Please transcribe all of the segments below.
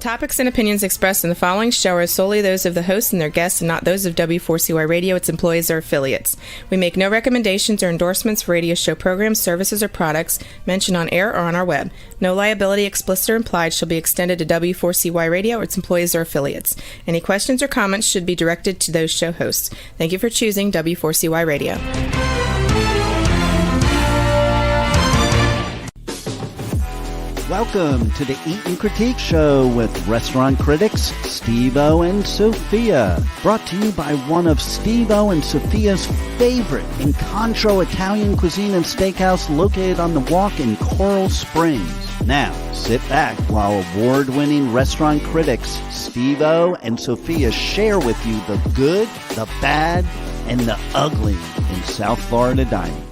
topics and opinions expressed in the following show are solely those of the hosts and their guests and not those of W4CY Radio, its employees, or affiliates. We make no recommendations or endorsements for radio show programs, services, or products mentioned on air or on our web. No liability, explicit or implied, shall be extended to W4CY Radio or its employees or affiliates. Any questions or comments should be directed to those show hosts. Thank you for choosing W4CY Radio. Welcome to the Eat and Critique Show with restaurant critics Steve-O and Sophia. Brought to you by one of Steve-O and Sophia's favorite Incontro Italian cuisine and steakhouse located on the Walk in Coral Springs. Now, sit back while award-winning restaurant critics Steve-O and Sophia share with you the good, the bad, and the ugly in South Florida dining.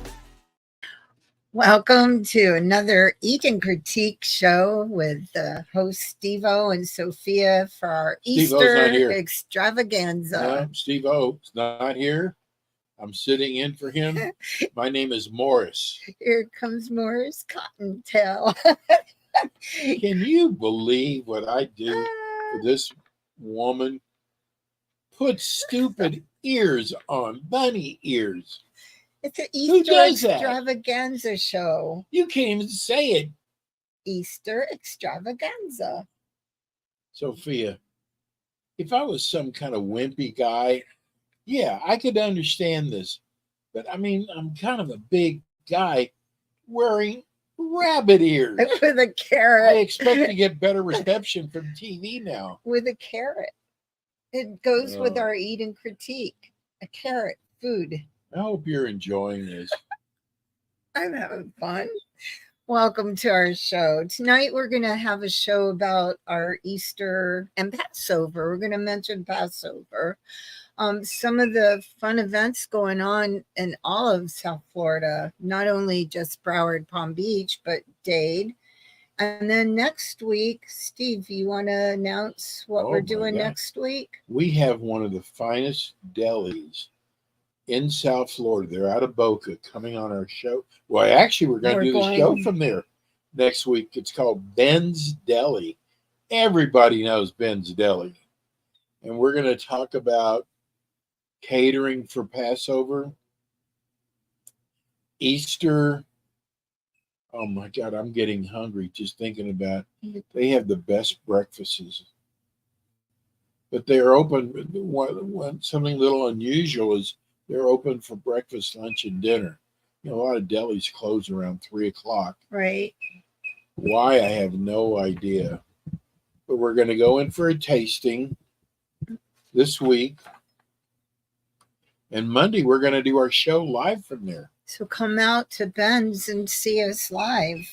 Welcome to another Eat and Critique show with host Steve-O and Sophia for our Easter extravaganza. No, Steve-O is not here. I'm sitting in for him. My name is Morris. Here comes Morris Cottontail. Can you believe what I do for this woman? Put stupid ears on, bunny ears. It's an Easter extravaganza show. You can't even say it. Easter extravaganza. Sophia, if I was some kind of wimpy guy, yeah, I could understand this. But I mean, I'm kind of a big guy wearing rabbit ears. With a carrot. I expect to get better reception from TV now. With a carrot. It goes with our Eat and Critique. A carrot, food. I hope you're enjoying this. I'm having fun. Welcome to our show. Tonight we're going to have a show about our Easter and Passover. We're going to mention Passover. Some of the fun events going on in all of South Florida, not only just Broward, Palm Beach, but Dade. And then next week, Steve, you want to announce what we're doing next week? We have one of the finest delis in South Florida. They're out of Boca coming on our show. Well, actually, we're going to do the show from there next week. It's called Ben's Deli. Everybody knows Ben's Deli. And we're going to talk about catering for Passover, Easter. Oh my God, I'm getting hungry just thinking about it. They have the best breakfasts. But they're open. Something a little unusual is they're open for breakfast, lunch, and dinner. You know, a lot of delis close around 3 o'clock. Right. Why, I have no idea. But we're going to go in for a tasting this week. And Monday, we're going to do our show live from there. So come out to Ben's and see us live.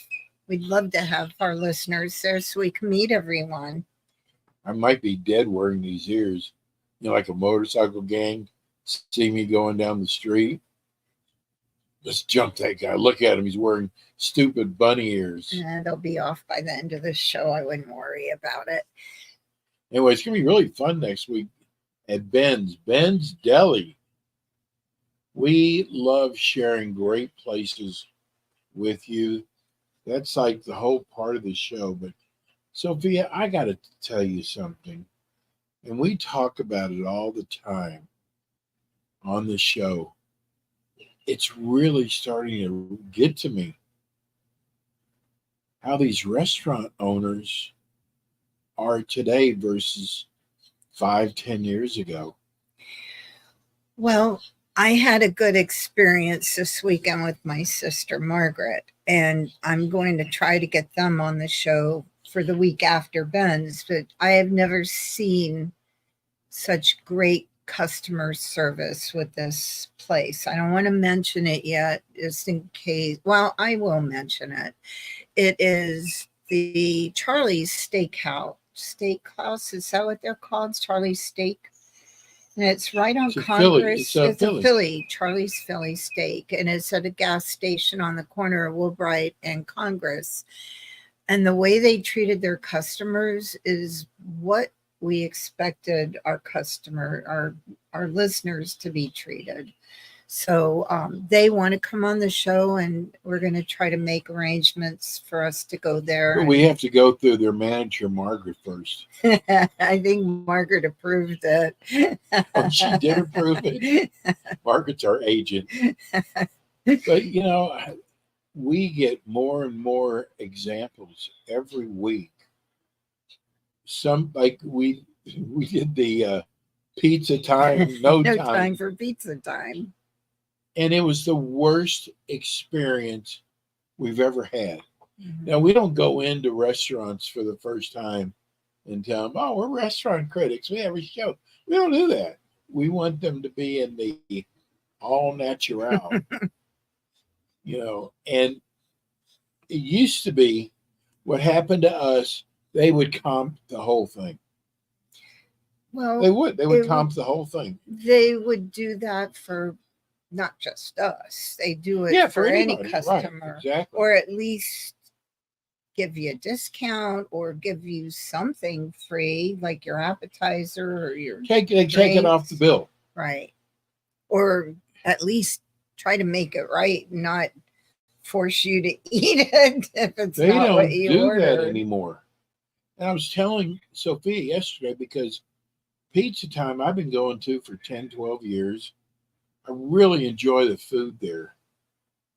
We'd love to have our listeners there so we can meet everyone. I might be dead wearing these ears. You know, like a motorcycle gang. See me going down the street. Let's jump that guy. Look at him. He's wearing stupid bunny ears. They'll be off by the end of the show. I wouldn't worry about it. Anyway, it's going to be really fun next week at Ben's Deli. We love sharing great places with you. That's like the whole part of the show. But Sophia, I got to tell you something. And we talk about it all the time on the show. It's really starting to get to me how these restaurant owners are today versus 5-10 years ago. Well, I had a good experience this weekend with my sister Margaret, and I'm going to try to get them on the show for the week after Ben's, but I have never seen such great customer service with this place. I don't want to mention it yet, just in case. Well, I will mention it. It is the Charlie's Steakhouse. Is that what they're called? Charlie's Steak. And it's right on Congress. It's a Philly, Charlie's Philly Steak. And it's at a gas station on the corner of Woolbright and Congress. And the way they treated their customers is what we expected our listeners to be treated. So they want to come on the show, and we're going to try to make arrangements for us to go there. But we have to go through their manager, Margaret, first. I think Margaret approved it. Oh, she did approve it. Margaret's our agent. But, you know, we get more and more examples every week. Some, like we did the pizza time, no time for pizza time. And it was the worst experience we've ever had. Mm-hmm. Now, we don't go into restaurants for the first time and tell them, oh, we're restaurant critics. We have a show. We don't do that. We want them to be in the all natural, you know. And it used to be what happened to us, they would comp the whole thing. Well, They would comp the whole thing. They would do that for not just us. They do it for any customer. Right, exactly. Or at least give you a discount or give you something free, like your appetizer or your take it off the bill. Right. Or at least try to make it right, not force you to eat it if it's not what you ordered. They don't do that anymore. And I was telling Sophia yesterday, because pizza time I've been going to for 10, 12 years. I really enjoy the food there.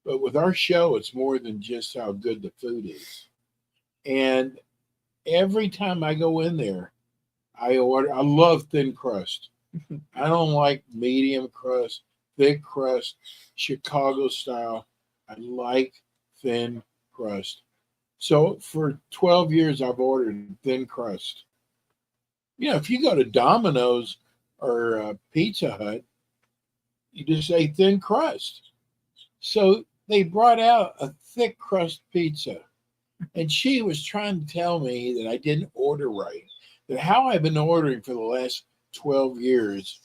But with our show, it's more than just how good the food is. And every time I go in there, I love thin crust. I don't like medium crust, thick crust, Chicago style. I like thin crust. So for 12 years, I've ordered thin crust. You know, if you go to Domino's or Pizza Hut, you just say thin crust. So they brought out a thick crust pizza. And she was trying to tell me that I didn't order right. That how I've been ordering for the last 12 years.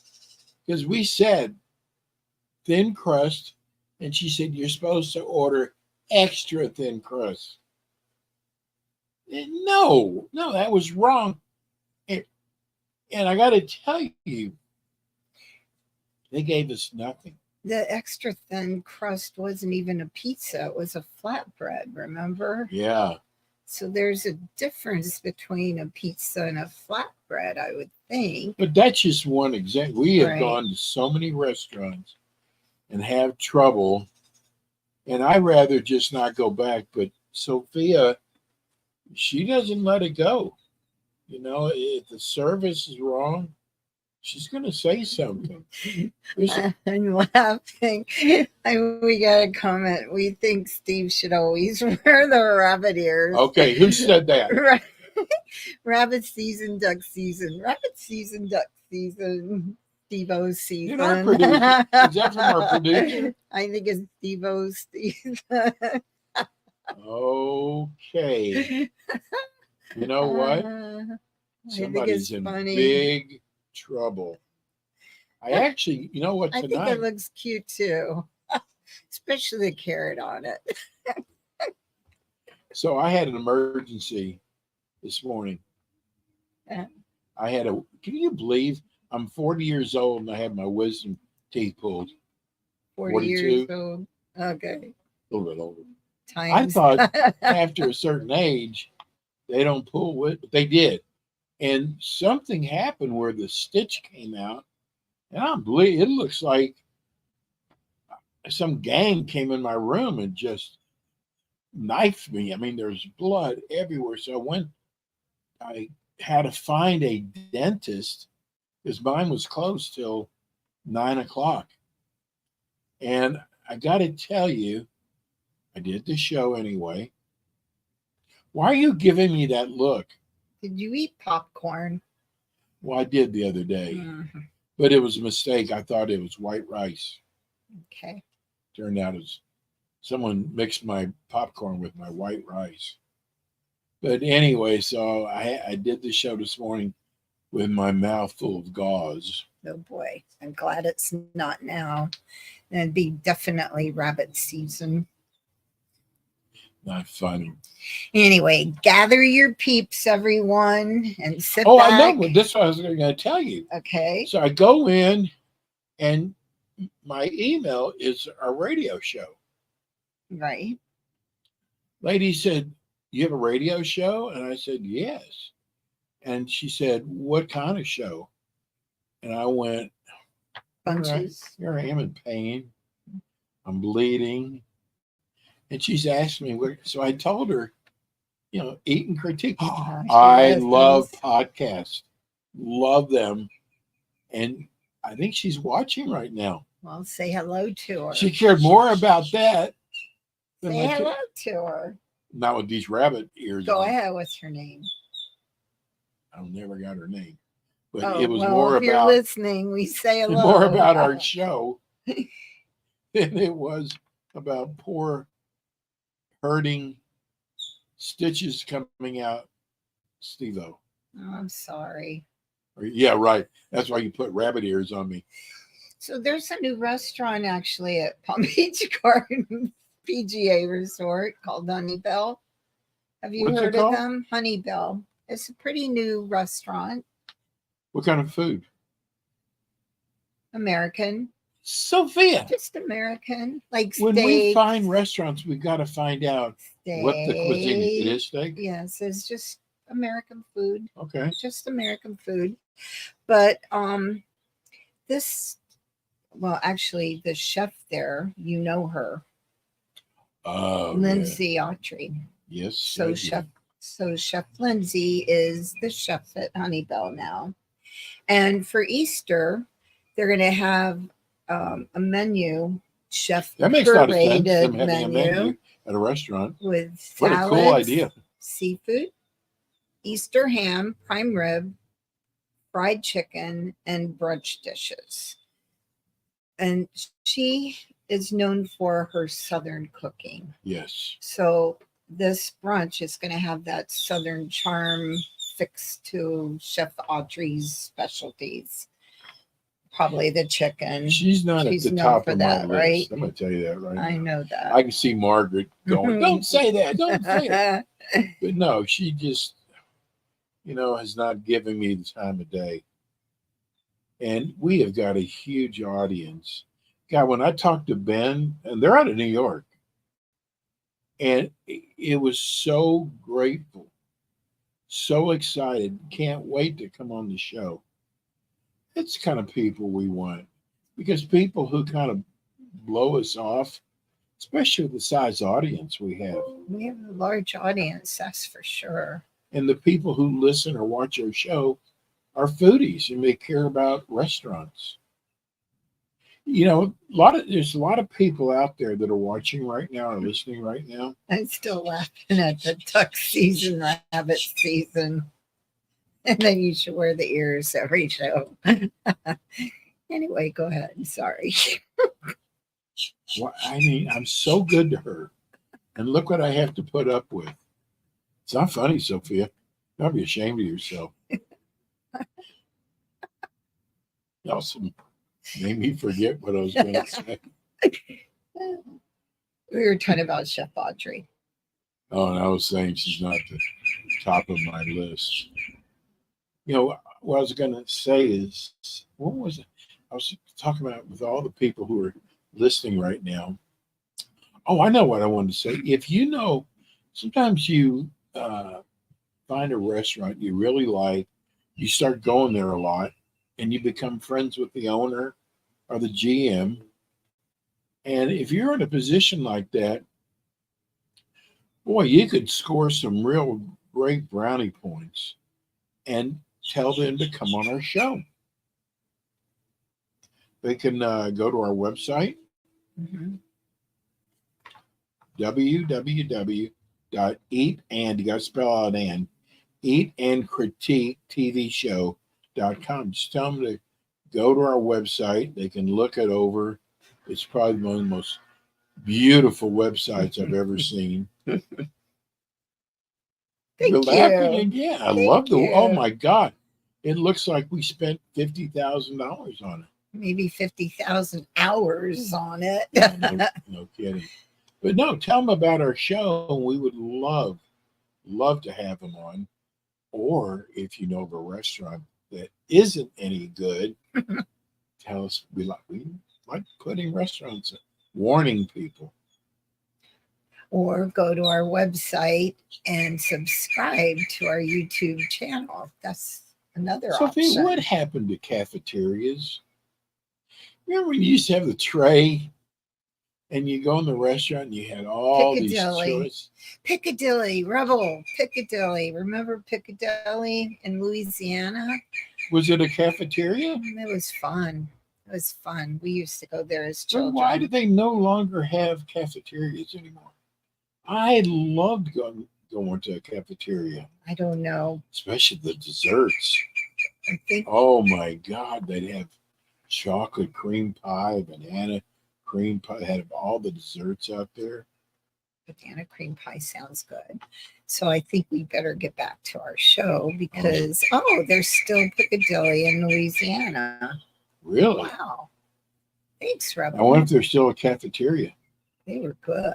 Because we said thin crust. And she said, you're supposed to order extra thin crust. And no, that was wrong. And I got to tell you, they gave us nothing. The extra thin crust wasn't even a pizza. It was a flatbread, remember? Yeah. So there's a difference between a pizza and a flatbread, I would think. But that's just one example. We have gone to so many restaurants and have trouble. And I'd rather just not go back. But Sophia, she doesn't let it go. You know, if the service is wrong, she's going to say something. I'm laughing. We got a comment. We think Steve should always wear the rabbit ears. Okay, who said that? Rabbit season, duck season. Rabbit season, duck season. Steve-O's season. Our producer. Is that from our producer? I think it's Steve-O's season. Okay. You know what? Somebody's in big trouble. I actually, you know what, tonight? I think it looks cute too, especially the carrot on it. So I had an emergency this morning. Can you believe I'm 40 years old and I had my wisdom teeth pulled? 40 years old. Okay. A little bit older. Times. I thought after a certain age, they don't pull it, but they did. And something happened where the stitch came out. And I'm bleeding. It looks like some gang came in my room and just knifed me. I mean, there's blood everywhere. So I had to find a dentist because mine was closed till 9 o'clock. And I got to tell you, I did the show anyway. Why are you giving me that look? Did you eat popcorn? Well, I did the other day, but it was a mistake. I thought it was white rice. Okay. Turned out it was someone mixed my popcorn with my white rice. But anyway, so I did the show this morning with my mouth full of gauze. Oh boy, I'm glad it's not now. It'd be definitely rabbit season. Not funny. Anyway, gather your peeps, everyone, and sit back. Oh, I know. This is what I was going to tell you. Okay. So I go in, and my email is our radio show. Right. Lady said, "You have a radio show?" And I said, "Yes." And she said, "What kind of show?" And I went, Bunches. Here I am in pain. I'm bleeding. And she's asked me, so I told her, eat and critique. I love podcasts, love them. And I think she's watching right now. Well, say hello to her. She cared more about that than Say hello to her. Not with these rabbit ears. Go ahead. What's her name? I never got her name. But it was well, more if you're about listening, we say hello. More about our show than it was about poor hurting stitches coming out Steve-O. Oh, I'm sorry. Yeah, right. That's why you put rabbit ears on me. So there's a new restaurant actually at Palm Beach Gardens PGA Resort called Honeybell. Have you heard of them? Honeybell. It's a pretty new restaurant. What kind of food? American. Sophia. Just American. Like when steaks. We find restaurants, we've got to find out what the cuisine is. It is steak? Yes, it's just American food. Okay. Just American food. But actually the chef there, you know her. Lindsay Autry. Yes. So Chef Lindsay is the chef at Honeybell now. And for Easter, they're going to have a menu, chef that makes a lot of sense. Them having a menu at a restaurant with salads, what a cool idea. Seafood, Easter ham, prime rib, fried chicken, and brunch dishes. And she is known for her Southern cooking. Yes. So this brunch is going to have that Southern charm fixed to Chef Autry's specialties. Probably the chicken. She's not at the top of my list. Right? I'm going to tell you that right now. I know that. I can see Margaret going, don't say that. Don't say it. But no, she just, has not given me the time of day. And we have got a huge audience. God, when I talked to Ben, and they're out of New York, and it was so grateful, so excited, can't wait to come on the show. It's the kind of people we want, because people who kind of blow us off, especially the size audience we have. We have a large audience, that's for sure. And the people who listen or watch our show are foodies and they care about restaurants. There's a lot of people out there that are watching right now or listening right now. I'm still laughing at the duck season, rabbit season. And then you should wear the ears every show. Anyway, go ahead. Sorry. Well, I'm so good to her. And look what I have to put up with. It's not funny, Sophia. Don't be ashamed of yourself. You also made me forget what I was going to say. We were talking about Chef Autry. Oh, and I was saying she's not the top of my list. What I was going to say is, what was it? I was talking about with all the people who are listening right now. Oh, I know what I wanted to say. If sometimes you find a restaurant you really like, you start going there a lot, and you become friends with the owner or the GM. And if you're in a position like that, boy, you could score some real great brownie points and tell them to come on our show. They can go to our website, www.eatand, you got to spell out and, eatandcritiquetvshow.com. Just tell them to go to our website. They can look it over. It's probably one of the most beautiful websites I've ever seen. Thank You're you. laughing again. I love you. Oh my God. It looks like we spent $50,000 on it. Maybe 50,000 hours on it. No kidding. But no, tell them about our show. We would love to have them on. Or if you know of a restaurant that isn't any good, tell us. We like to putting restaurants, warning people. Or go to our website and subscribe to our YouTube channel. That's another Sophie, option. what happened to cafeterias? Remember when you used to have the tray and you go in the restaurant and you had all these choices? Piccadilly, Rebel, Piccadilly. Remember Piccadilly in Louisiana? Was it a cafeteria? It was fun. It was fun. We used to go there as But children. why do they no longer have cafeterias anymore? I loved going to a cafeteria, I don't know. especially the desserts. I think Oh my God, they'd have chocolate cream pie, banana cream pie. They had all the desserts out there. banana cream pie sounds good. So I think we better get back to our show because, there's still Piccadilly in Louisiana. Really? Wow. Thanks, I Rebel. wonder if there's still a cafeteria. They were good.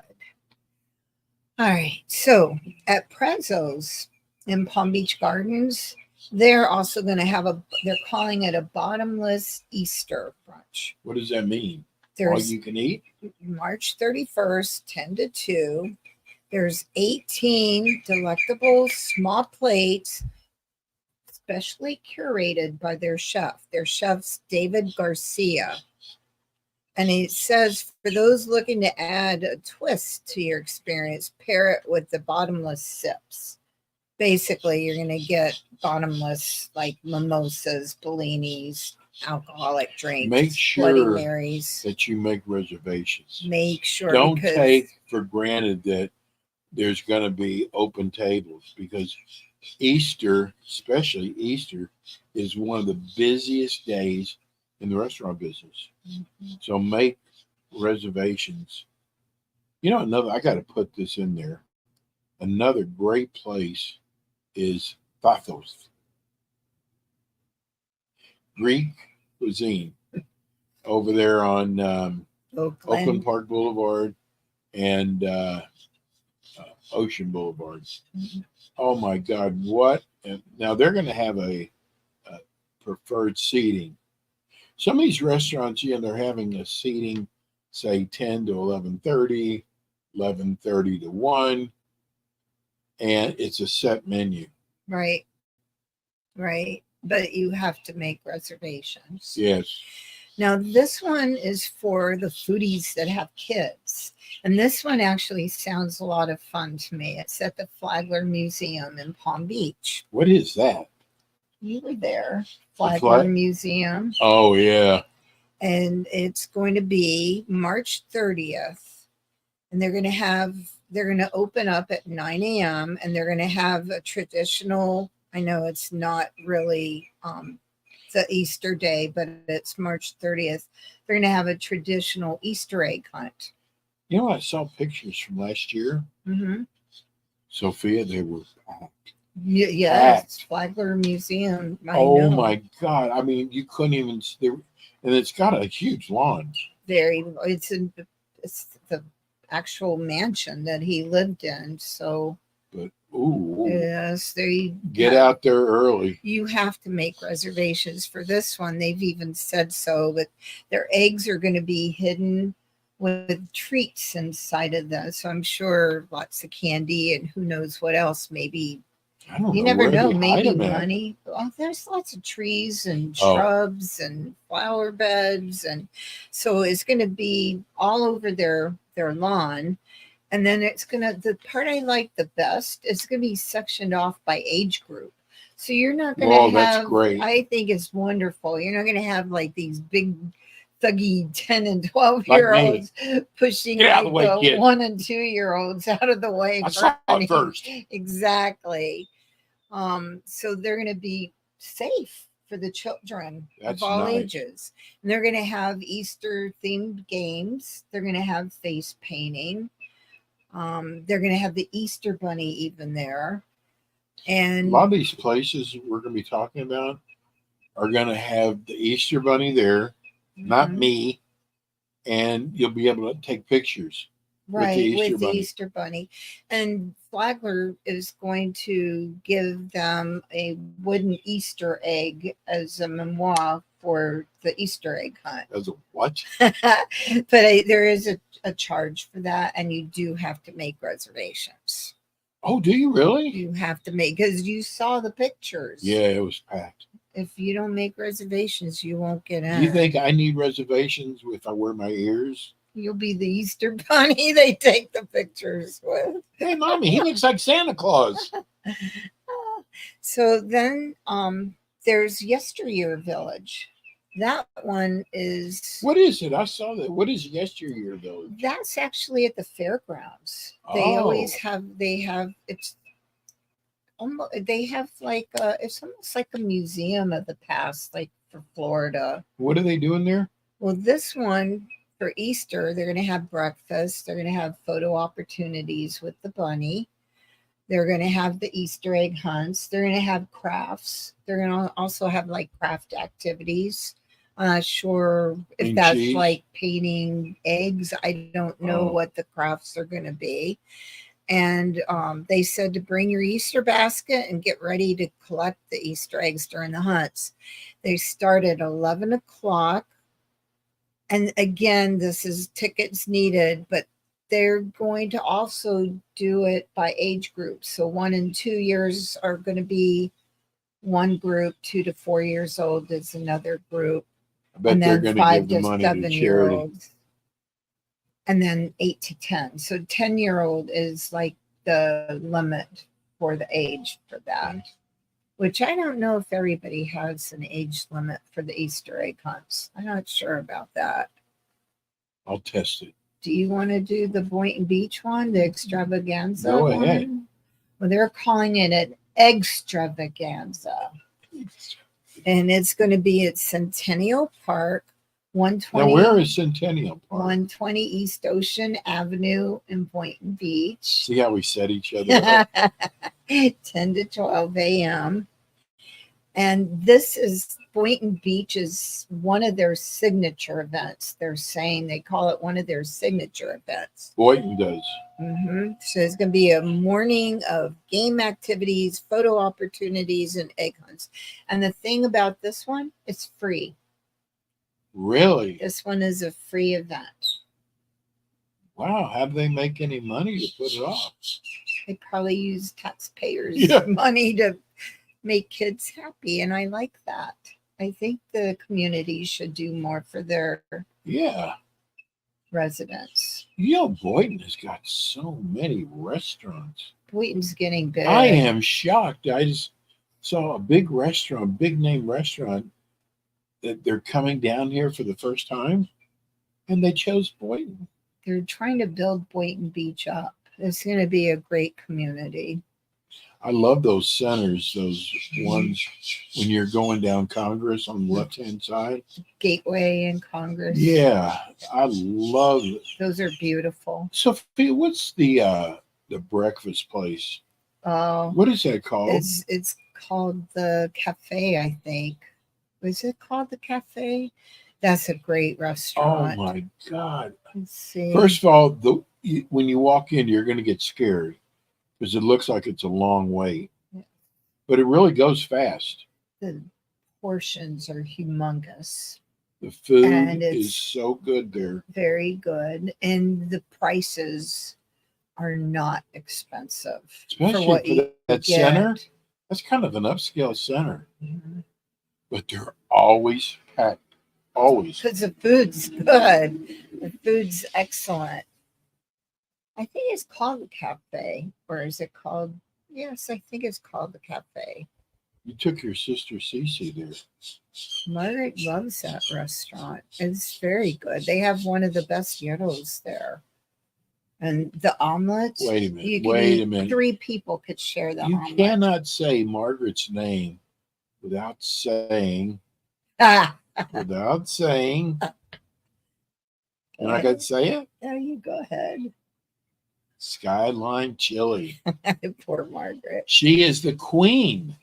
All right. So at Prezzo's in Palm Beach Gardens, they're also going to have they're calling it a bottomless Easter brunch. What does that mean? All There's you can eat? March 31st, 10 to 2. There's 18 delectable small plates, specially curated by their chef. Their chef's David Garcia. And it says, for those looking to add a twist to your experience, pair it with the bottomless sips. Basically, you're going to get bottomless, like mimosas, bellinis, alcoholic drinks, Make Bloody sure Marys. that you make reservations. Make sure. Don't because take for granted that there's going to be open tables, because Easter, especially Easter, is one of the busiest days in the restaurant business. So make reservations. You know, I got to put this in there. Another great place is Pathos, Greek cuisine, over there on Oakland Park Boulevard and Ocean Boulevard. Mhm. Oh my God, what? And now they're going to have a preferred seating. Some of these restaurants, they're having a seating, say 10 to 11:30, 11:30 to 1, and it's a set menu. Right. But you have to make reservations. Yes. Now, this one is for the foodies that have kids. And this one actually sounds a lot of fun to me. It's at the Flagler Museum in Palm Beach. What is that? You were there, Flagler Museum. Oh, yeah. And it's going to be March 30th. And they're going to open up at 9 a.m. and they're going to have a traditional, I know it's not really the Easter day, but it's March 30th. They're going to have a traditional Easter egg hunt. You know, I saw pictures from last year. Mm-hmm. Sophia, they were packed. Yes, Flagler Museum. Oh my God! I mean, you couldn't even. And it's got a huge lawn. It's the actual mansion that he lived in. So, but ooh, yes, get out there early. You have to make reservations for this one. They've even said so, but their eggs are going to be hidden with treats inside of them. So I'm sure lots of candy and who knows what else. Maybe. I don't know. You never know. They Maybe money. Well, there's lots of trees and shrubs and flower beds, and so it's going to be all over their lawn. And then the part I like the best is going to be sectioned off by age group. So you're not going to have. That's great. I think it's wonderful. You're not going to have like these big thuggy 10 and 12-year-olds pushing Get out of the way, kid. 1 and 2-year-olds out of the way. I saw it first. Exactly. So they're going to be safe for the children of all ages. And they're going to have Easter themed games. They're going to have face painting. They're going to have the Easter bunny even there. And a lot of these places we're going to be talking about are going to have the Easter bunny there, not me, and you'll be able to take pictures. Right, with the Easter bunny. And Flagler is going to give them a wooden Easter egg as a memoir for the Easter egg hunt. As a what? But there is a charge for that, and you do have to make reservations. Oh, do you really? You have to make, because you saw the pictures. Yeah, it was packed. If you don't make reservations, you won't get in. Do you think I need reservations if I wear my ears? You'll be the Easter bunny they take the pictures with. Hey, Mommy, he looks like Santa Claus. So then there's Yesteryear Village. That one is... What is it? I saw that. What is Yesteryear Village? That's actually at the fairgrounds. They always Oh. have, it's almost, they have like, it's almost like a museum of the past, like for Florida. What are they doing there? Well, this one for Easter, they're going to have breakfast. They're going to have photo opportunities with the bunny. They're going to have the Easter egg hunts. They're going to have crafts. They're going to also have like craft activities. I'm not sure if And that's cheese? like painting eggs. I don't know Oh. what the crafts are going to be. And they said to bring your Easter basket and get ready to collect the Easter eggs during the hunts. They start at 11 o'clock. And again, this is tickets needed, but they're going to also do it by age groups. So 1 and 2 years are going to be one group, 2 to 4 years old is another group. I bet And they're then going to 5 give the to money to 7 charity. year olds. And then 8 to 10. So 10-year-old is like the limit for the age for that, which I don't know if everybody has an age limit for the Easter egg hunts. I'm not sure about that. I'll test it. Do you want to do the Boynton Beach one, the extravaganza? Go ahead. one? Well, they're calling it an extravaganza. And it's going to be at Centennial Park, Now, 120, where is Centennial Park? 120 East Ocean Avenue in Boynton Beach. See how we set each other up? 10 to 12 a.m. And this is Boynton Beach is one of their signature events. They're saying they call it one of their signature events. Boynton does. So it's going to be a morning of game activities, photo opportunities, and egg hunts. And the thing about this one, it's free. Really? This one is a free event. Wow. How do they make any money to put it off? They probably use taxpayers' Yeah. money to make kids happy. And I like that. I think the community should do more for their Yeah. residents. You know, Boynton has got so many restaurants. Boynton's getting big. I am shocked. I just saw a big restaurant, big name restaurant, that they're coming down here for the first time, and they chose Boynton. They're trying to build Boynton Beach up. It's going to be a great community. I love those centers, those ones when you're going down Congress on the left-hand side. Gateway and Congress. Yeah, I love it. Those are beautiful. Sophia, what's the breakfast place? Oh, What is that called? it's called the Cafe, I think. Was it called the Cafe? That's a great Oh restaurant. my God! Let's see. First of all, when you walk in, you're going to get scared because it looks like it's a long wait, Yeah. but it really goes fast. The portions are humongous. The food And it's- is so good there. Very good. And the prices are not expensive. Especially what for you that get. center. That's kind of an upscale center, Mhm. but they're always packed. Always. Because the food's good. The food's excellent. I think it's called the Cafe, or is it called? Yes, I think it's called the Cafe. You took your sister Cece there. Margaret loves that restaurant. It's very good. They have one of the best gyros there. And the omelets. Wait a minute. you can Wait eat- a minute. 3 people could share the You omelet. cannot say Margaret's name without saying, Ah, and I got to say it, there you go ahead. Skyline Chili. Poor Margaret. She is the queen.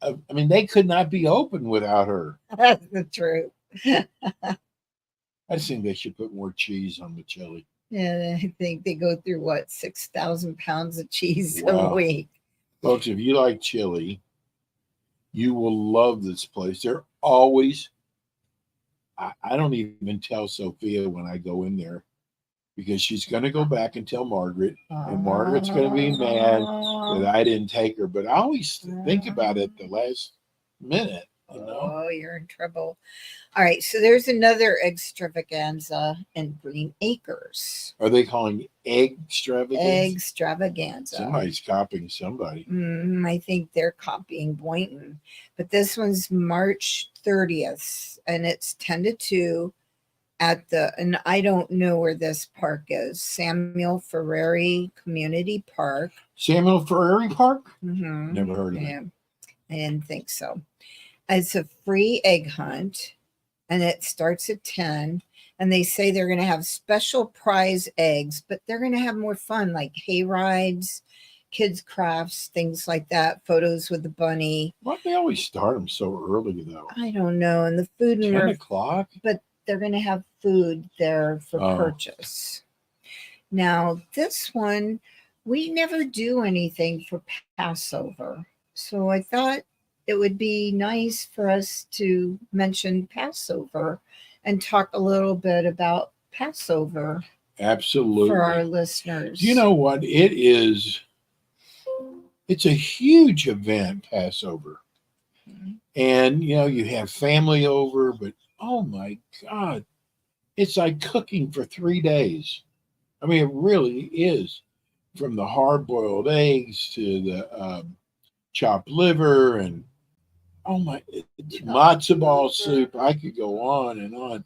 I mean, they could not be open without her. That's the truth. I just think they should put more cheese on the chili. Yeah, I think they go through what 6,000 pounds of cheese a Wow. week. Folks, if you like chili, you will love this place. They're always, I don't even tell Sophia when I go in there because she's going to go back and tell Margaret, and Margaret's going to be mad that I didn't take her. But I always think about it the last minute, you know. Oh, you're in trouble. All right, so there's another extravaganza in Green Acres. Are they calling extravagance? Extravaganza. Somebody's copying somebody. I think they're copying Boynton. But this one's March 30th, and it's 10 to 2 at and I don't know where this park is, Samuel Ferrari Community Park. Samuel Ferrari Park? Mm-hmm. Never heard of it. I didn't think so. It's a free egg hunt, and it starts at 10. And they say they're going to have special prize eggs, but they're going to have more fun, like hay rides, kids' crafts, things like that, photos with the bunny. Why do they always start them so early, though? I don't know. And the food 10 o'clock? But they're going to have food there for purchase. Now, this one, we never do anything for Passover. So I thought it would be nice for us to mention Passover and talk a little bit about Passover. Absolutely. For our listeners. You know what? It's a huge event, Passover. Mm-hmm. And, you know, you have family over, but oh my God, it's like cooking for 3 days. I mean, it really is. From the hard-boiled eggs to the chopped liver and matzo ball soup. I could go on and on.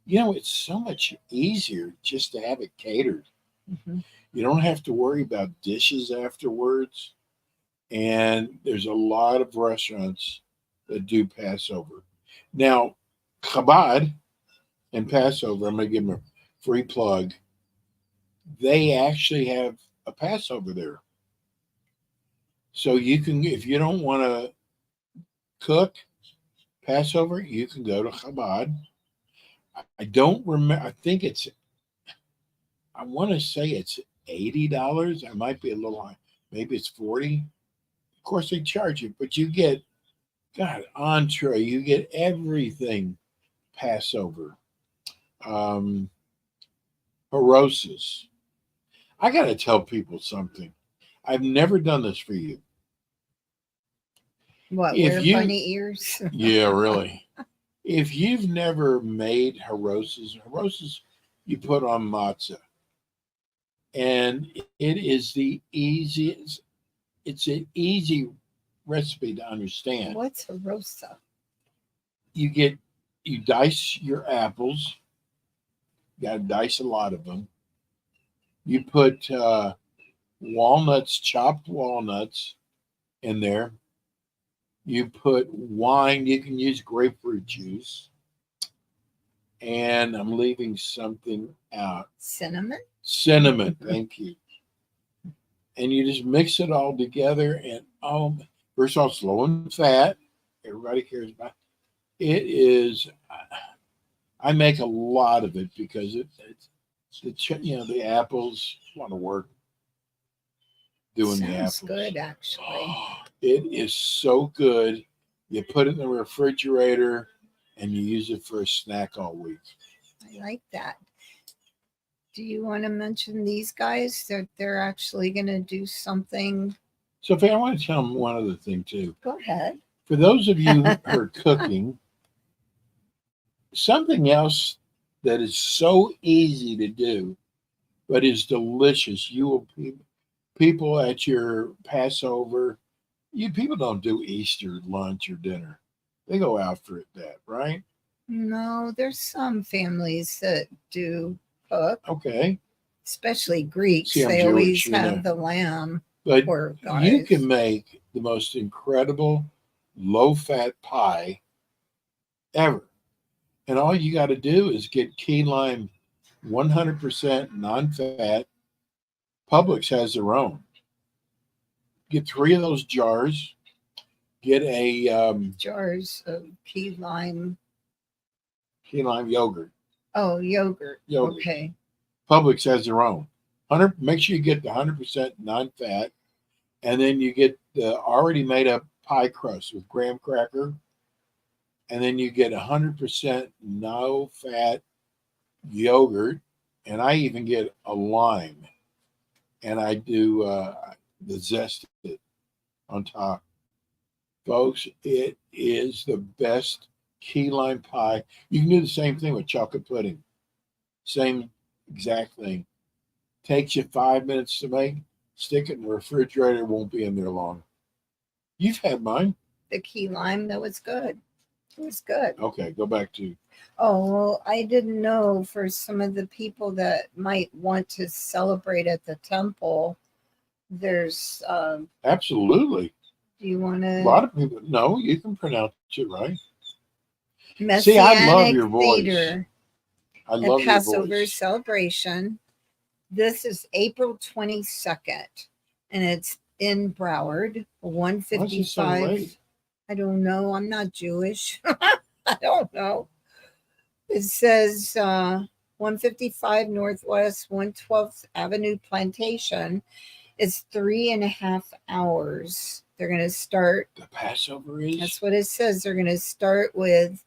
You know, it's so much easier just to have it catered. Mm-hmm. You don't have to worry about dishes afterwards. And there's a lot of restaurants that do Passover. Now, Chabad and Passover, I'm going to give them a free plug. They actually have a Passover there. So you can, if you don't want to cook Passover, you can go to Chabad. I don't remember. I want to say it's $80. I might be a little high. Maybe it's $40. Of course, they charge you, but you get, entree. You get everything Passover. Harosas. I got to tell people something. I've never done this for you. What, wear bunny ears? Yeah, really. If you've never made harosas you put on matzah. And it is the easiest, it's an easy recipe to understand. What's harosa? You dice your apples. You got to dice a lot of them. You put walnuts, chopped walnuts in there. You put wine. You can use grapefruit juice. And I'm leaving something out. Cinnamon? Cinnamon, thank you. And you just mix it all together. And first of all, it's low and fat. Everybody cares about it. It is. I make a lot of it because it's the apples. A lot of work doing the apples. Sounds good, actually. It is so good. You put it in the refrigerator and you use it for a snack all week. I like that. Do you want to mention these guys that they're actually going to do something? Sophie, I want to tell them one other thing too. Go ahead. For those of you who are cooking, something else that is so easy to do, but is delicious. You will people at your Passover. People don't do Easter lunch or dinner. They go out for that, right? No, there's some families that do cook. Okay. Especially Greeks. See, they Jewish, always have the lamb. But you can make the most incredible low-fat pie ever. And all you got to do is get key lime 100% non-fat. Publix has their own. Get 3 of those jars. Get a jars of key lime yogurt. Oh, yogurt. Okay. Publix has their own. Make sure you get the 100% non-fat, and then you get the already made up pie crust with graham cracker and then you get 100% no fat yogurt, and I even get a lime, and I do the zested on top. Folks, it is the best key lime pie. You can do the same thing with chocolate pudding. Same exact thing. Takes you 5 minutes to make. Stick it in the refrigerator. Won't be in there long. You've had mine. The key lime, that was good. It was good. Okay, go back to. Oh, well, I didn't know for some of the people that might want to celebrate at the temple, there's, Absolutely. do you want A to? lot of people. No, you can pronounce it right. Messianic See, I love your voice. Theater, I a love your Passover voice. celebration. This is April 22nd, and it's in Broward, Why is it so 155. late? I don't know. I'm not Jewish. I don't know. It says 155 Northwest 112th Avenue Plantation. It's 3.5 hours. They're going to start. The Passover is. That's what it says. They're going to start with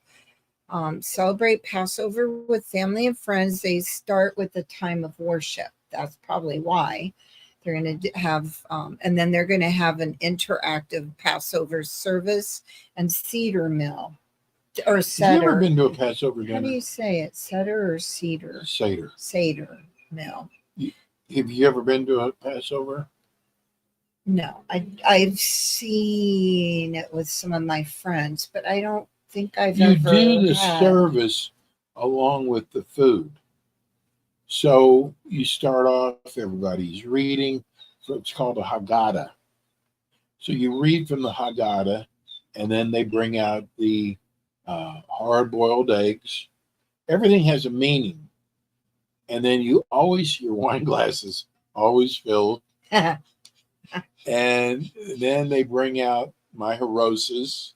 celebrate Passover with family and friends. They start with the time of worship. That's probably why they're going to have, and then they're going to have an interactive Passover service and cedar mill or Have you ever Seder. been to a Passover How do dinner? you say it? Seder or cedar? Seder. Seder mill. Have you ever been to a Passover? No, I've seen it with some of my friends, but I don't think I've You ever do the had. service along with the food. So you start off, everybody's reading. So it's called a Haggadah. So you read from the Haggadah, and then they bring out the hard-boiled eggs. Everything has a meaning. And then you always, your wine glasses always filled. And then they bring out my Hiroses.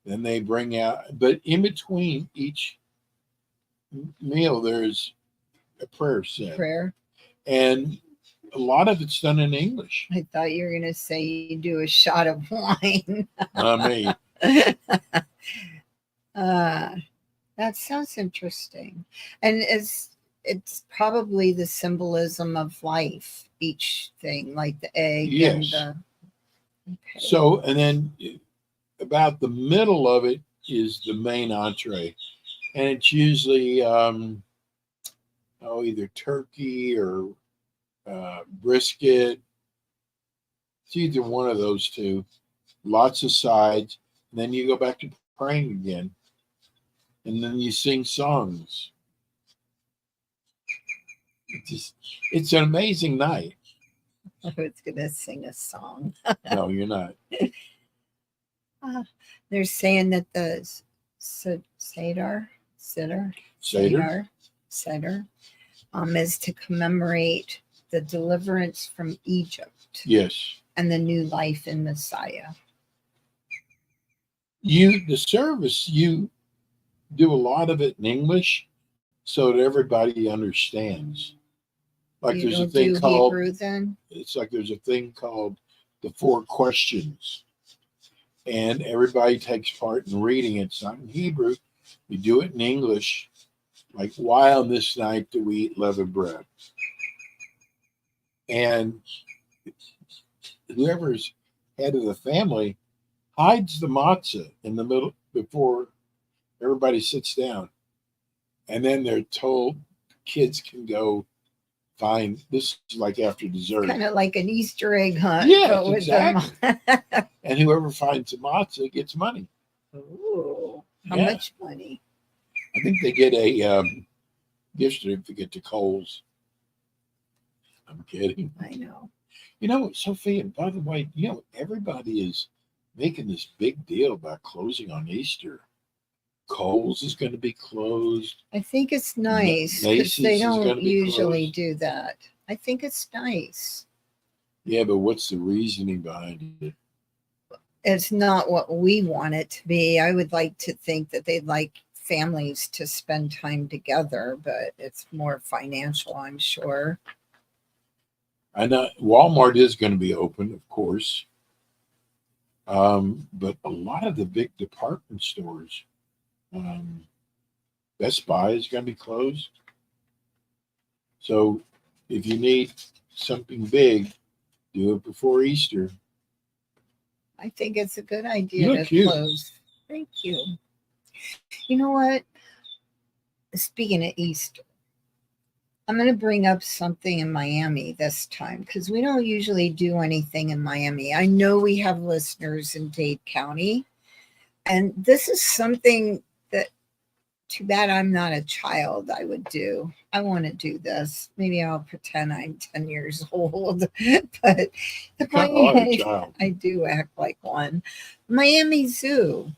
Then they bring out, but in between each meal, there's a prayer said. Prayer. And a lot of it's done in English. I thought you were going to say you do a shot of wine. Not me. That sounds interesting. And it's probably the symbolism of life, each thing, like the egg Yes. and the. Okay. So, and then about the middle of it is the main entree. And it's usually either turkey or brisket. It's either one of those two. Lots of sides. And then you go back to praying again. And then you sing songs. It's an amazing night. I was going to sing a song. No, you're not. They're saying that the Seder is to commemorate the deliverance from Egypt Yes. and the new life in Messiah. The service, you do a lot of it in English so that everybody understands. Like You there's a don't thing do called Hebrew then? it's like there's a thing called the 4 questions. And everybody takes part in reading it. It's not in Hebrew. We do it in English. Like, why on this night do we eat leavened bread? And whoever's head of the family hides the matzah in the middle before everybody sits down. And then they're told kids can go find this is like after dessert. Kind of like an Easter egg hunt. Yes, but with exactly. And whoever finds the matzah gets money. Ooh, how Yeah. much money? I think they get a gift certificate to Kohl's. I'm kidding. I know. You know, Sophia, by the way, everybody is making this big deal about closing on Easter. Kohl's is going to be closed. I think it's nice because Macy's they is gonna don't be usually closed. do that. I think it's nice. Yeah, but what's the reasoning behind it? It's not what we want it to be. I would like to think that they'd like families to spend time together, but it's more financial, I'm sure. I know Walmart is going to be open, of course. But a lot of the big department stores Best Buy is going to be closed. So if you need something big, do it before Easter. I think it's a good You idea look to cute. close. Thank you. You know what? Speaking of Easter, I'm going to bring up something in Miami this time because we don't usually do anything in Miami. I know we have listeners in Dade County, and this is something that, too bad I'm not a child, I would do. I want to do this. Maybe I'll pretend I'm 10 years old, but the You kind of are a point, child. I do act like one. Miami Zoo.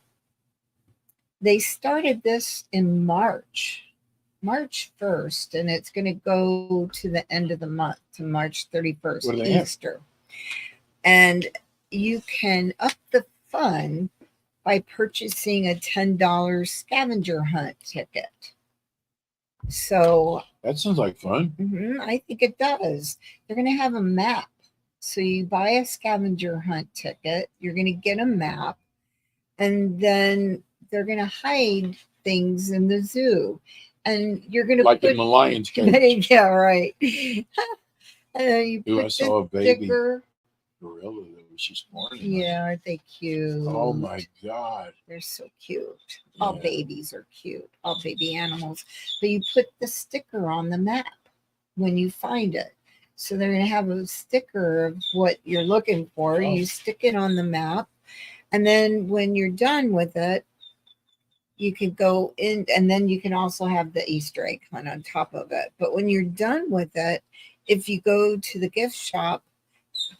They started this in March 1st, and it's going to go to the end of the month, to March 31st, What do they have? Easter. And you can up the fun by purchasing a $10 scavenger hunt ticket. So That sounds like fun. I think it does. They're going to have a map. So you buy a scavenger hunt ticket, you're going to get a map, and then they're going to hide things in the zoo. And you're going to Like put in the Lions cage. yeah, right. And then you Ooh, I put saw a the baby sticker. gorilla that was just born. Yeah, aren't they cute? Oh my God. They're so cute. All Yeah. babies are cute. All baby animals. But you put the sticker on the map when you find it. So they're going to have a sticker of what you're looking for. Oh. You stick it on the map. And then when you're done with it, you can go in, and then you can also have the Easter egg hunt on top of it. But when you're done with it, if you go to the gift shop,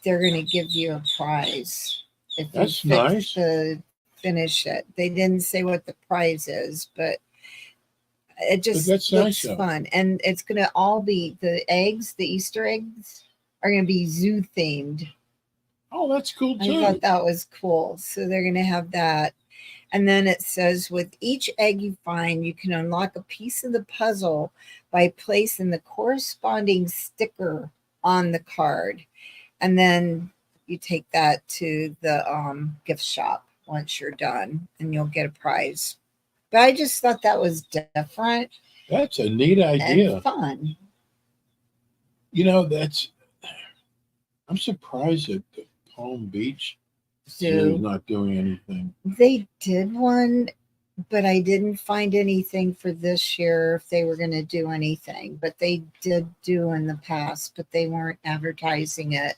they're going to give you a prize. If That's you nice. finish it. They didn't say what the prize is, but it just that's looks nice, though. fun. And it's going to all be the Easter eggs are going to be zoo themed. Oh, that's cool I too. thought that was cool. So they're going to have that. And then it says, with each egg you find, you can unlock a piece of the puzzle by placing the corresponding sticker on the card. And then you take that to the gift shop once you're done, and you'll get a prize. But I just thought that was different That's a neat idea. and fun. You know, I'm surprised that the Palm Beach Zoo is not doing anything. They did one, but I didn't find anything for this year if they were going to do anything. But they did do in the past, but they weren't advertising it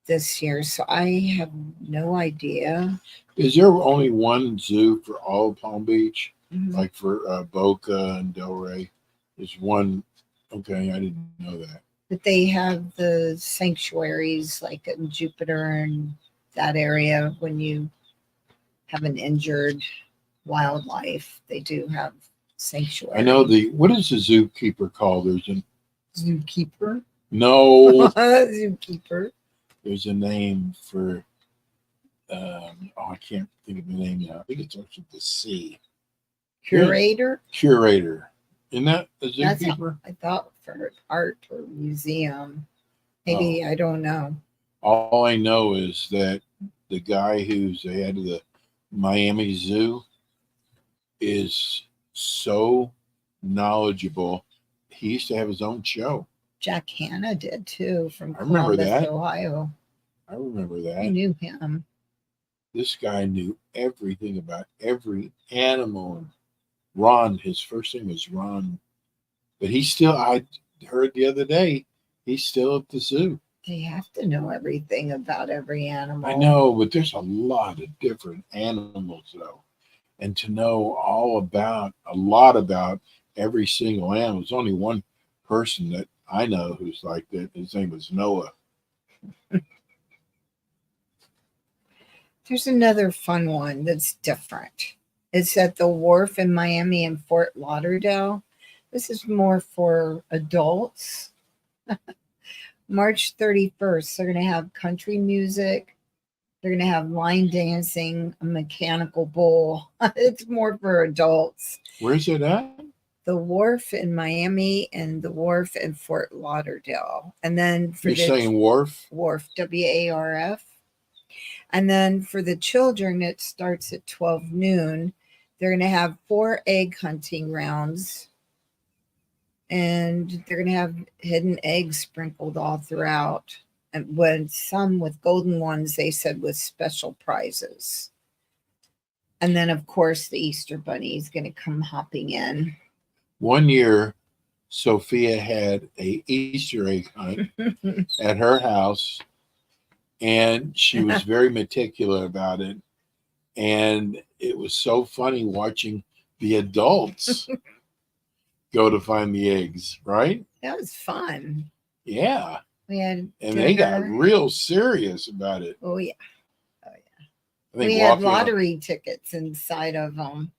this year. So I have no idea. Is there only one zoo for all of Palm Beach? Mhm. Like for Boca and Delray? There's one. Okay, I didn't know that. But they have the sanctuaries like in Jupiter and that area. When you have an injured wildlife, they do have sanctuary. I know what is the zookeeper called? There's a Zookeeper. no. Zookeeper. There's a name for. I can't think of the name now. I think it starts with the C. Curator. Curator. Isn't that a That's zookeeper? I thought for art or museum. Maybe I don't know. All I know is that the guy who's the head of the Miami Zoo is so knowledgeable. He used to have his own show. Jack Hanna did too, from I remember Columbus, that. Ohio. I remember that. I knew him. This guy knew everything about every animal. Ron, his first name was Ron. But I heard the other day, he's still at the zoo. They have to know everything about every animal. I know, but there's a lot of different animals, though. And to know a lot about every single animal. There's only one person that I know who's like that. His name was Noah. There's another fun one that's different. It's at the wharf in Miami and Fort Lauderdale. This is more for adults. March 31st, they're going to have country music. They're going to have line dancing, a mechanical bull. It's more for adults. Where's it at? The wharf in Miami and the wharf in Fort Lauderdale. And then for You're saying wharf? Wharf, WARF. And then for the children, it starts at 12 noon. They're going to have 4 egg hunting rounds, and they're going to have hidden eggs sprinkled all throughout. And when some with golden ones, they said with special prizes. And then, of course, the Easter Bunny is going to come hopping in. One year, Sophia had a Easter egg hunt at her house, and she was very meticulous about it. And it was so funny watching the adults go to find the eggs, right? That was fun. Yeah. We had And dinner. they got real serious about it. Oh, yeah. I think We had lottery tickets inside of them.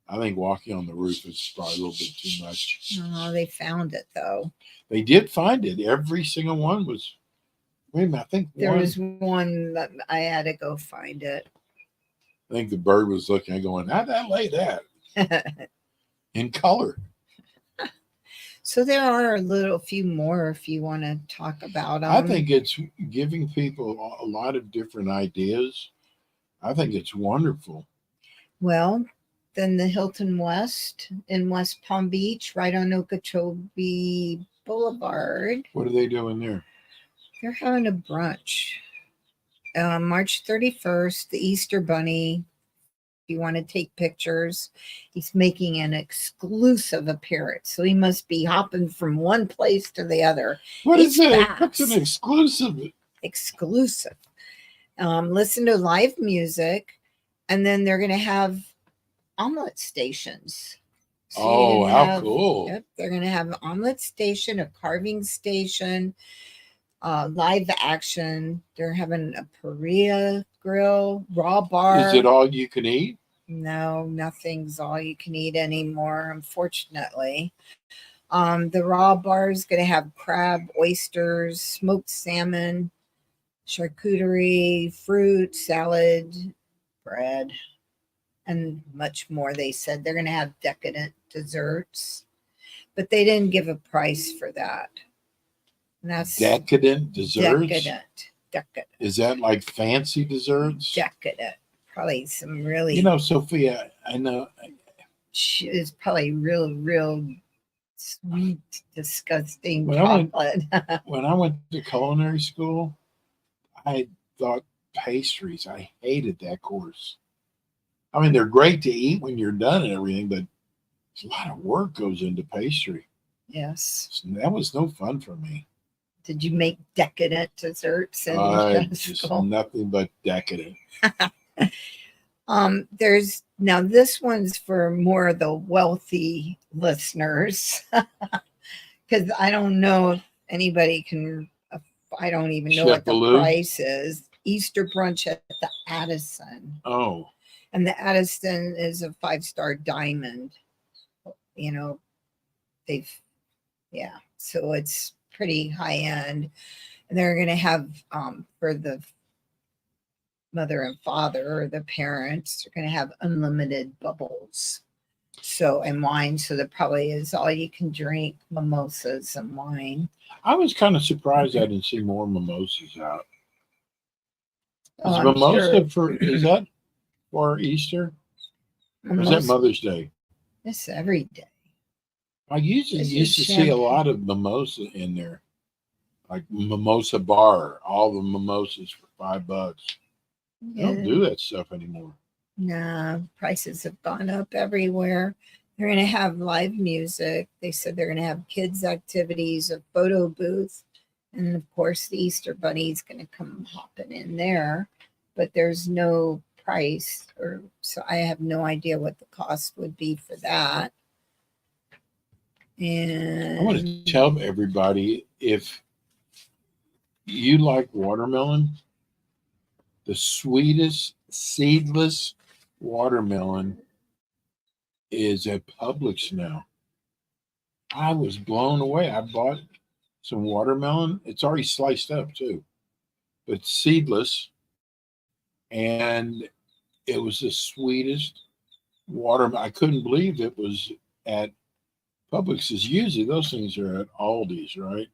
I think walking on the roof is probably a little bit too much. Oh, they found it, though. They did find it. Every single one was. Wait a minute. I think There was one that I had to go find it. I think the bird was looking and going, how'd that lay that? In color. So there are a few more if you want to talk about them. I think it's giving people a lot of different ideas. I think it's wonderful. Well, then the Hilton West in West Palm Beach, right on Okeechobee Boulevard. What are they doing there? They're having a brunch. March 31st, the Easter Bunny. If you want to take pictures, he's making an exclusive appearance. So he must be hopping from one place to the other. What is it? Fast. What's an exclusive? Exclusive. Listen to live music, and then they're going to have omelet stations. So how cool. Yep, they're going to have an omelet station, a carving station, live action. They're having a Paria grill, raw bar. Is it all you can eat? No, nothing's all you can eat anymore, unfortunately. The raw bar is going to have crab, oysters, smoked salmon, charcuterie, fruit, salad, bread, and much more. They said they're going to have decadent desserts, but they didn't give a price for that. And that's decadent desserts. Decadent. Is that like fancy desserts? Decadent. Probably some really. Sophia, I know. It's probably real sweet, disgusting When chocolate. When I went to culinary school, I thought pastries. I hated that course. I mean, they're great to eat when you're done and everything, but a lot of work goes into pastry. Yes. So that was no fun for me. Did you make decadent desserts in just school? nothing but decadent. There's now this one's for more of the wealthy listeners because I don't know if anybody can. I don't even know what the price is. Easter brunch at the Addison. Oh, and the Addison is a 5-star diamond. So it's pretty high end, and they're going to have for the mother and father or the parents, they're going to have unlimited bubbles, and wine. So there probably is all you can drink mimosas and wine. I was kind of surprised I didn't see more mimosas out. Is that for Easter? Or is that Mother's Day? It's every day. I used to see a lot of mimosa in there, like mimosa bar, all the mimosas for $5. They don't do that stuff anymore. Nah, prices have gone up everywhere. They're going to have live music. They said they're going to have kids' activities, a photo booth, and of course the Easter Bunny is going to come hopping in there. But there's no price, so I have no idea what the cost would be for that. And I want to tell everybody, if you like watermelon, the sweetest seedless watermelon is at Publix now. I was blown away. I bought some watermelon. It's already sliced up too, but seedless. And it was the sweetest watermelon. I couldn't believe it was at Publix. Usually those things are at Aldi's, right?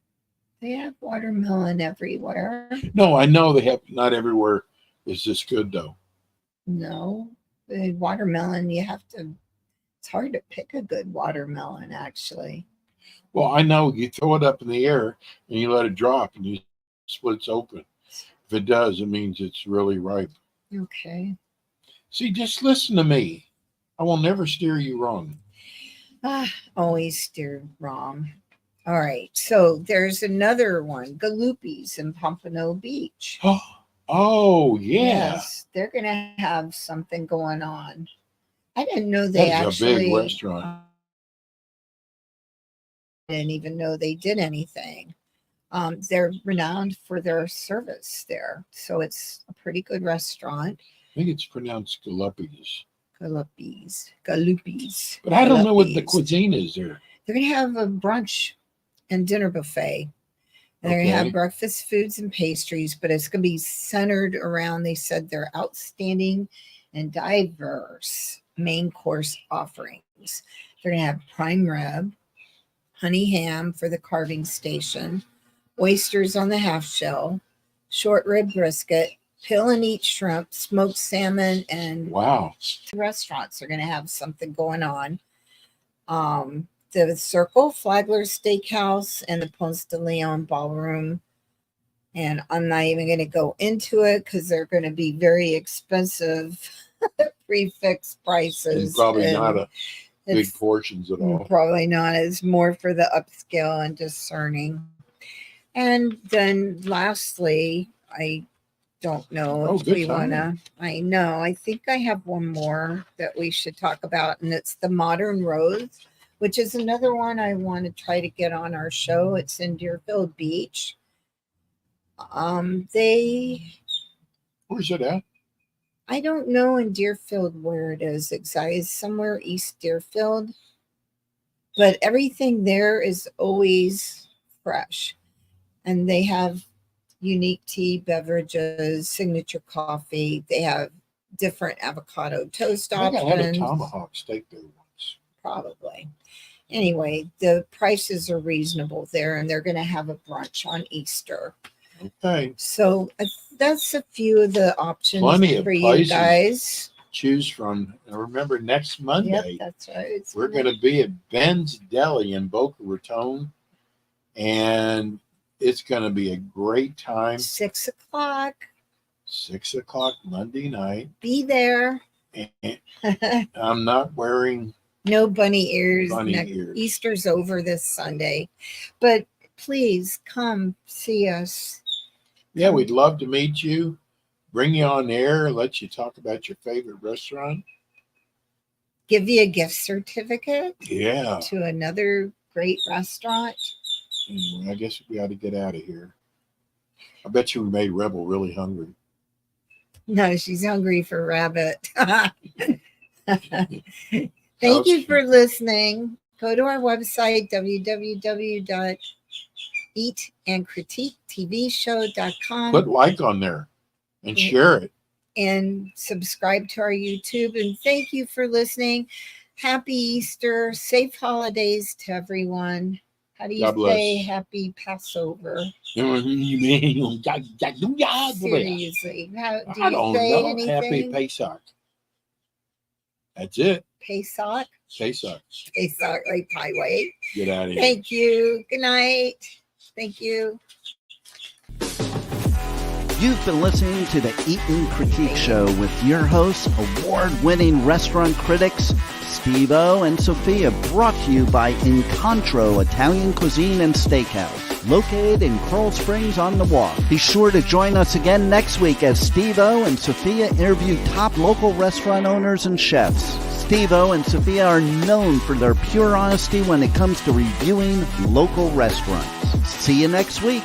They have watermelon everywhere. No, I know they have. Not everywhere is this good though. No, The watermelon, it's hard to pick a good watermelon, actually. Well, I know you throw it up in the air and you let it drop and you splits open. If it does, it means it's really ripe. Okay. See, just listen to me. I will never steer you wrong. Always steered wrong. All right. So there's another one, Galoopies in Pompano Beach. Oh, yeah. Yes, they're going to have something going on. I didn't know they That's a big restaurant. I didn't even know they did anything. They're renowned for their service there. So it's a pretty good restaurant. I think it's pronounced Galoopies. Galoopies. But I don't know what the cuisine is there. They're going to have a brunch and dinner buffet. And they're going to have breakfast foods and pastries, but it's going to be centered around, they said, their outstanding and diverse main course offerings. They're going to have prime rib, honey ham for the carving station, oysters on the half shell, short rib brisket, peel and eat shrimp, smoked salmon, and wow. Restaurants are going to have something going on. The Circle, Flagler's Steakhouse, and the Ponce de Leon Ballroom. And I'm not even going to go into it because they're going to be very expensive, prefix prices. And probably not a big portions at all. Probably not. It's more for the upscale and discerning. And then lastly, I don't know if we want to. I think I have one more that we should talk about, and it's the Modern Rose, which is another one I want to try to get on our show. It's in Deerfield Beach. Where's it at? I don't know in Deerfield where it is exactly. It's somewhere East Deerfield, but everything there is always fresh, and they have unique tea, beverages, signature coffee. They have different avocado toast options. I had a tomahawk steak there once. Probably. Anyway, the prices are reasonable there, and they're going to have a brunch on Easter. Okay. So that's a few of the options Plenty for of you guys. Choose from. And remember, next Monday, Yep, that's right. We're going to be at Ben's Deli in Boca Raton, and it's going to be a great time. 6 o'clock. 6 o'clock Monday night. Be there. And I'm not wearing no bunny ears. Ears. Easter's over this Sunday, but please come see us. Yeah, we'd love to meet you. Bring you on air. Let you talk about your favorite restaurant. Give you a gift certificate. Yeah. To another great restaurant. Anyway, I guess we ought to get out of here. I bet you we made Rebel really hungry. No, she's hungry for rabbit. Thank you for listening. Go to our website, www.eatandcritiquetvshow.com. Put like on there and share it. And subscribe to our YouTube. And thank you for listening. Happy Easter. Safe holidays to everyone. How do you say happy Passover? Seriously. Do you I don't say know. anything? Happy Pesach. That's it. Pesach? Pesach. Pesach, like highway. Get out of here. Thank you. Good night. Thank you. You've been listening to the Eat and Critique Show with your hosts, award-winning restaurant critics, Steve-O and Sophia, brought to you by Incontro Italian Cuisine and Steakhouse, located in Coral Springs on the Walk. Be sure to join us again next week as Steve-O and Sophia interview top local restaurant owners and chefs. Steve-O and Sophia are known for their pure honesty when it comes to reviewing local restaurants. See you next week.